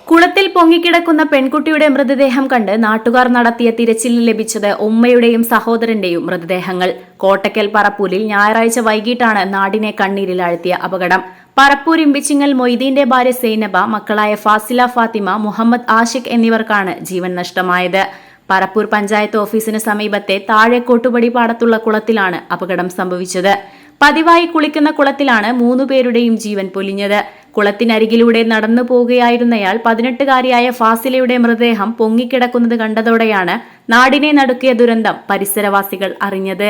കുളത്തിൽ പൊങ്ങിക്കിടക്കുന്ന പെൺകുട്ടിയുടെ മൃതദേഹം കണ്ട് നാട്ടുകാർ നടത്തിയ തിരച്ചിലിൽ ലഭിച്ചത് ഉമ്മയുടെയും സഹോദരന്റെയും മൃതദേഹങ്ങൾ. കോട്ടക്കൽ പറപ്പൂരിൽ ഞായറാഴ്ച വൈകിട്ടാണ് നാടിനെ കണ്ണീരിലാഴ്ത്തിയ അപകടം. പറപ്പൂർ ഇമ്പിച്ചിങ്ങൽ മൊയ്തീന്റെ ഭാര്യ സൈനബ, മക്കളായ ഫാസില, ഫാത്തിമ, മുഹമ്മദ് ആഷിഖ് എന്നിവർക്കാണ് ജീവൻ നഷ്ടമായത്. പറപ്പൂർ പഞ്ചായത്ത് ഓഫീസിന് സമീപത്തെ താഴെ കോട്ടുപടി പാടത്തുള്ള കുളത്തിലാണ് അപകടം സംഭവിച്ചത്. പതിവായി കുളിക്കുന്ന കുളത്തിലാണ് 3 പേരുടെയും ജീവൻ പൊലിഞ്ഞത്. കുളത്തിനരികിലൂടെ നടന്നു പോവുകയായിരുന്നയാൾ 18-കാരിയായ ഫാസിലയുടെ മൃതദേഹം പൊങ്ങിക്കിടക്കുന്നത് കണ്ടതോടെയാണ് നാടിനെ നടുക്കിയ ദുരന്തം പരിസരവാസികൾ അറിഞ്ഞത്.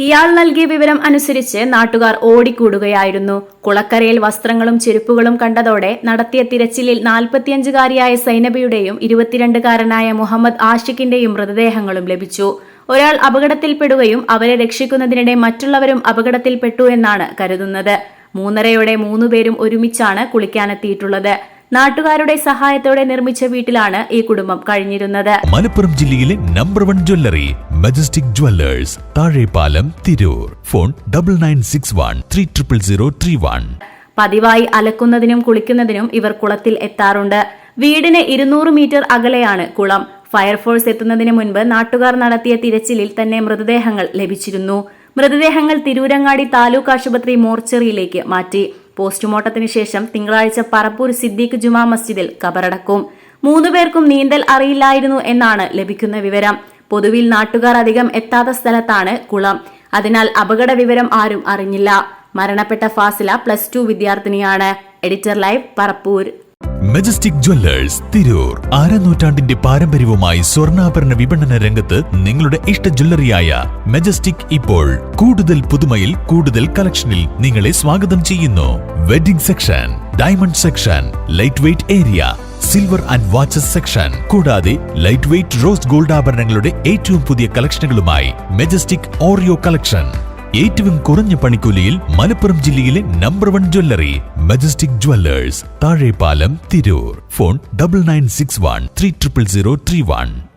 ഇയാൾ നൽകിയ വിവരം അനുസരിച്ച് നാട്ടുകാർ ഓടിക്കൂടുകയായിരുന്നു. കുളക്കരയിൽ വസ്ത്രങ്ങളും ചെരുപ്പുകളും കണ്ടതോടെ നടത്തിയ തിരച്ചിലിൽ 45-കാരിയായ സൈനബയുടെയും 22-കാരനായ മുഹമ്മദ് ആഷിഖിന്റെയും മൃതദേഹങ്ങളും ലഭിച്ചു. ഒരാൾ അപകടത്തിൽപ്പെടുകയും അവരെ രക്ഷിക്കുന്നതിനിടെ മറ്റുള്ളവരും അപകടത്തിൽപ്പെട്ടു എന്നാണ് കരുതുന്നത്. 3:30-ഓടെ 3 പേരും ഒരുമിച്ചാണ് കുളിക്കാനെത്തിയിട്ടുള്ളത്. നാട്ടുകാരുടെ സഹായത്തോടെ നിർമ്മിച്ച വീട്ടിലാണ് ഈ കുടുംബം കഴിഞ്ഞിരുന്നത്. മലപ്പുറം ജില്ലയിലെ number 1 jewellery majestic Jewellers, Thazhepalam, Tirur. Phone 9961300031. പതിവായി അലക്കുന്നതിനും കുളിക്കുന്നതിനും ഇവർ കുളത്തിൽ എത്താറുണ്ട്. വീടിന് 200 മീറ്റർ അകലെയാണ് കുളം. ഫയർഫോഴ്സ് എത്തുന്നതിന് മുൻപ് നാട്ടുകാർ നടത്തിയ തിരച്ചിലിൽ തന്നെ മൃതദേഹങ്ങൾ ലഭിച്ചിരുന്നു. മൃതദേഹങ്ങൾ തിരൂരങ്ങാടി താലൂക്ക് ആശുപത്രി മോർച്ചറിയിലേക്ക് മാറ്റി. പോസ്റ്റ്മോർട്ടത്തിന് ശേഷം തിങ്കളാഴ്ച പറപ്പൂർ സിദ്ദീഖ് ജുമാ മസ്ജിദിൽ കബറടക്കും. 3 പേർക്കും നീന്തൽ അറിയില്ലായിരുന്നു എന്നാണ് ലഭിക്കുന്ന വിവരം. പൊതുവിൽ നാട്ടുകാർ അധികം എത്താത്ത സ്ഥലത്താണ് കുളം. അതിനാൽ അപകട വിവരം ആരും അറിഞ്ഞില്ല. മരണപ്പെട്ട ഫാസില +2 വിദ്യാർത്ഥിനിയാണ്. Editor live, Parappur. Majestic Jewellers, Tirur. നൂറ്റാണ്ടിന്റെ പാരമ്പര്യവുമായി സ്വർണ്ണാഭരണ വിപണന രംഗത്ത് നിങ്ങളുടെ ഇഷ്ട ജ്വല്ലറിയായ മജസ്റ്റിക് ഇപ്പോൾ കൂടുതൽ പുതുമയിൽ കൂടുതൽ കളക്ഷനിൽ നിങ്ങളെ സ്വാഗതം ചെയ്യുന്നു. Wedding section, diamond section, light weight area, silver and watches section, കൂടാതെ ലൈറ്റ് വെയ്റ്റ് റോസ് ഗോൾഡ് ആഭരണങ്ങളുടെ ഏറ്റവും പുതിയ കളക്ഷനുകളുമായി മജസ്റ്റിക് ഓറിയോ കളക്ഷൻ. ഏറ്റവും കുറഞ്ഞ പണിക്കൂലിയിൽ മലപ്പുറം ജില്ലയിലെ number 1 jewellery majestic Jewellers, Thazhepalam, Tirur. Phone 9961300031.